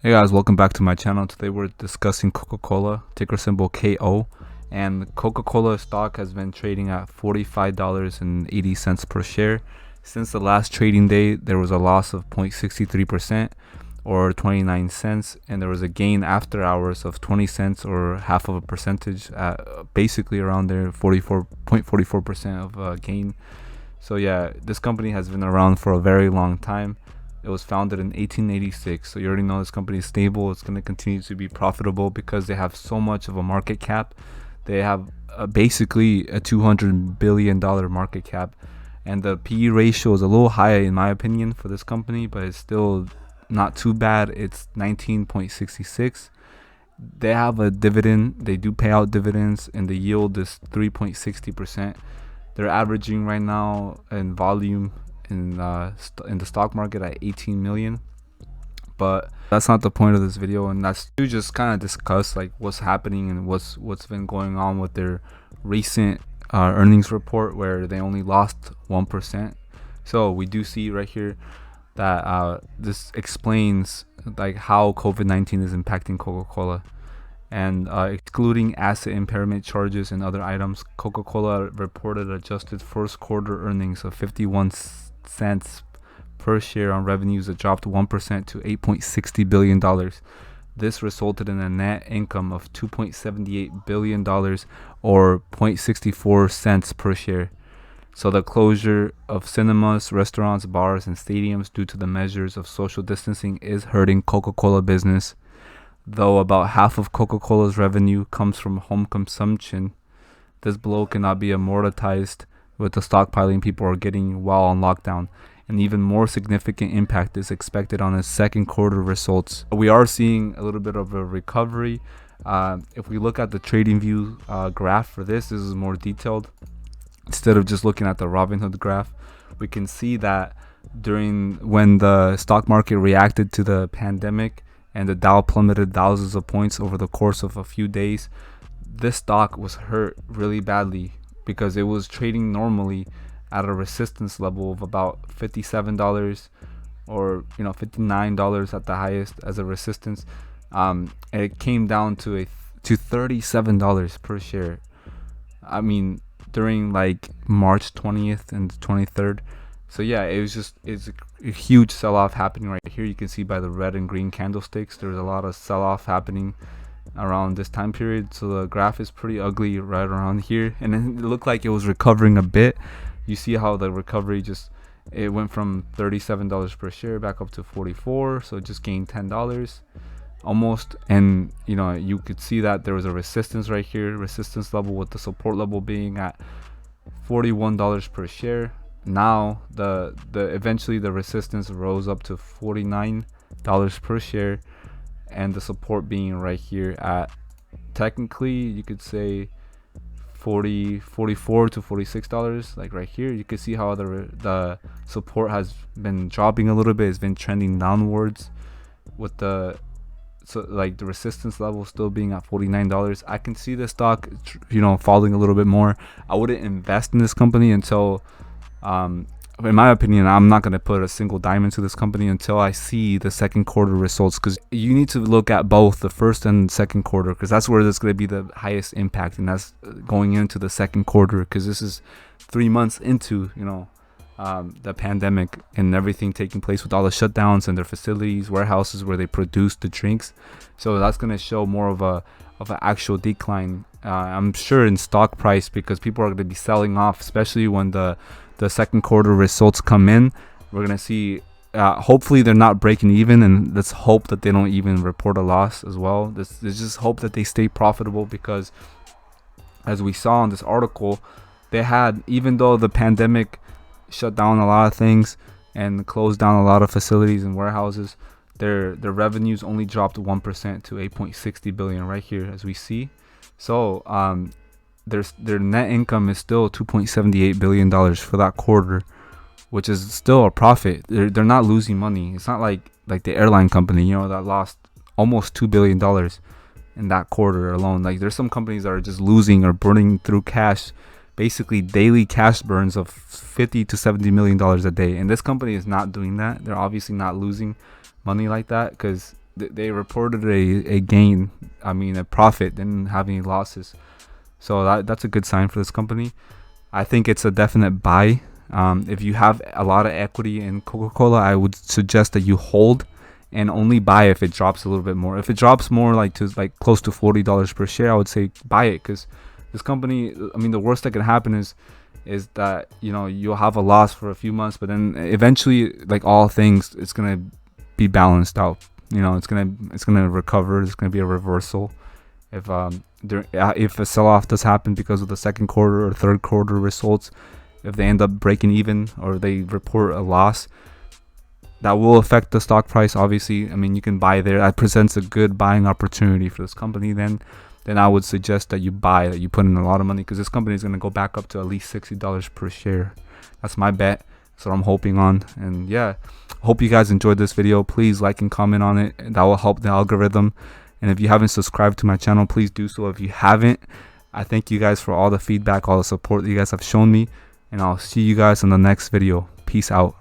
Hey guys, welcome back to my channel. Today we're discussing Coca-Cola, ticker symbol KO. And Coca-Cola stock has been trading at $45.80 per share. Since the last trading day, there was a loss of 0.63% or 29 cents, and there was a gain after hours of 20 cents or half of a percentage, at basically around there, 44.44% of gain. So yeah, this company has been around for a very long time. It was founded in 1886, so you already know this company is stable. It's going to continue to be profitable because they have so much of a market cap. They have basically a $200 billion market cap, and the PE ratio is a little high in my opinion for this company, but it's still not too bad. It's 19.66. They have a dividend. They do pay out dividends, and the yield is 3.60%. They're averaging right now in volume in the stock market at 18 million, but that's not the point of this video, and that's to just kind of discuss like what's happening and what's been going on with their recent earnings report, where they only lost 1%. So we do see right here that this explains like how COVID-19 is impacting Coca-Cola. And excluding asset impairment charges and other items, Coca-Cola reported adjusted first quarter earnings of 51 cents per share on revenues that dropped 1% to $8.60 billion. This resulted in a net income of $2.78 billion or 0.64 cents per share. So the closure of cinemas, restaurants, bars, and stadiums due to the measures of social distancing is hurting Coca-Cola business. Though about half of Coca-Cola's revenue comes from home consumption, this blow cannot be amortized with the stockpiling people are getting while on lockdown. An even more significant impact is expected on its second quarter results. We are seeing a little bit of a recovery. If we look at the trading view graph for this is more detailed. Instead of just looking at the Robinhood graph, we can see that when the stock market reacted to the pandemic and the Dow plummeted thousands of points over the course of a few days, this stock was hurt really badly because it was trading normally at a resistance level of about $57 or $59 at the highest as a resistance. And it came down to $37 per share. I mean, during like March 20th and 23rd. So yeah, it's a huge sell-off happening right here. You can see by the red and green candlesticks, there's a lot of sell-off happening around this time period. So the graph is pretty ugly right around here, and then it looked like it was recovering a bit. You see how the recovery it went from $37 per share back up to 44, so it just gained $10 almost. And you could see that there was a resistance right here, resistance level, with the support level being at $41 per share. Now eventually the resistance rose up to $49 per share, and the support being right here at, technically you could say, $44 to $46, like right here. You can see how the support has been dropping a little bit. It's been trending downwards with the resistance level still being at $49. I can see the stock falling a little bit more. I wouldn't invest in this company until in my opinion, I'm not going to put a single dime into this company until I see the second quarter results, because you need to look at both the first and second quarter, because that's where there's going to be the highest impact, and that's going into the second quarter, because this is 3 months into the pandemic and everything taking place with all the shutdowns and their facilities, warehouses where they produce the drinks. So that's going to show more of an actual decline, I'm sure, in stock price, because people are going to be selling off, especially when the second quarter results come in. We're going to see, hopefully they're not breaking even, and let's hope that they don't even report a loss as well. Let's just hope that they stay profitable, because as we saw in this article, they had, even though the pandemic shut down a lot of things and closed down a lot of facilities and warehouses, their revenues only dropped 1% to $8.60 billion right here, as we see. So their net income is still $2.78 billion for that quarter, which is still a profit. They're not losing money. It's not like the airline company, that lost almost $2 billion in that quarter alone. Like, there's some companies that are just losing or burning through cash, basically daily cash burns of $50 to $70 million a day. And this company is not doing that. They're obviously not losing money like that, because they reported a gain. I mean, a profit, didn't have any losses. So that's a good sign for this company. I think it's a definite buy. If you have a lot of equity in Coca-Cola, I would suggest that you hold and only buy if it drops a little bit more. If it drops more, like to like close to $40 per share, I would say buy it, because this company, I mean, the worst that can happen is that, you know, you'll have a loss for a few months, but then eventually, like all things, it's gonna be balanced out. You know, it's gonna recover. It's gonna be a reversal. If if a sell-off does happen because of the second quarter or third quarter results, if they end up breaking even or they report a loss, that will affect the stock price. Obviously, I mean, you can buy there. That presents a good buying opportunity for this company. Then I would suggest that you buy, that you put in a lot of money, because this company is going to go back up to at least $60 per share. That's my bet. That's what I'm hoping on. And yeah, hope you guys enjoyed this video. Please like and comment on it. That will help the algorithm. And if you haven't subscribed to my channel, please do so. If you haven't, I thank you guys for all the feedback, all the support that you guys have shown me. And I'll see you guys in the next video. Peace out.